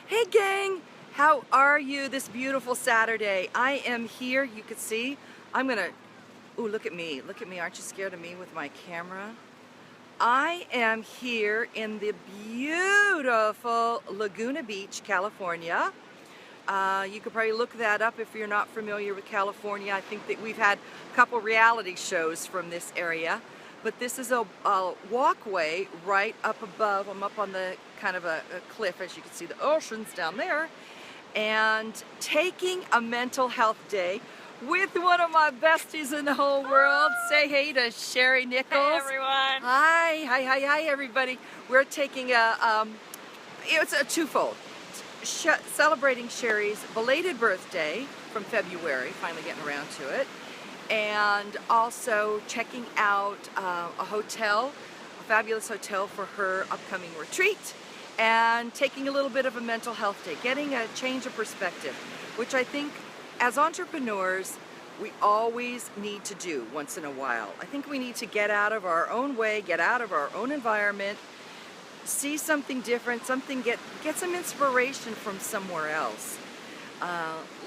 Hey gang, how are you this beautiful Saturday? I am here, you can see. Ooh, look at me, aren't you scared of me with my camera? I am here in the beautiful Laguna Beach, California. You could probably look that up if you're not familiar with California. I think that we've had a couple reality shows from this area. But this is a walkway right up above. I'm up on the kind of a cliff, as you can see the ocean's down there. And taking a mental health day with one of my besties in the whole world. Say hey to Sherry Nichols. Hey everyone. Hi everybody. We're taking it's a twofold. Celebrating Sherry's belated birthday from February, finally getting around to it, and also checking out a hotel, a fabulous hotel for her upcoming retreat, and taking a little bit of a mental health day, getting a change of perspective, which I think as entrepreneurs we always need to do once in a while. I think we need to get out of our own way, get out of our own environment, see something different, get some inspiration from somewhere else.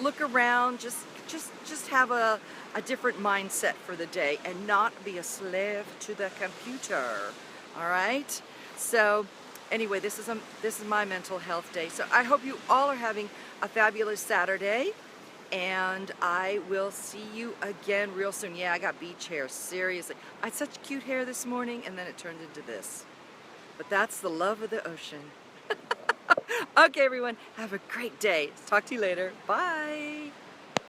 Look around, just have a different mindset for the day and not be a slave to the computer. All right? So anyway, this is my mental health day. So I hope you all are having a fabulous Saturday, and I will see you again real soon. Yeah, I got beach hair, seriously. I had such cute hair this morning, and then it turned into this. But that's the love of the ocean. Okay, everyone, have a great day. Talk to you later. Bye.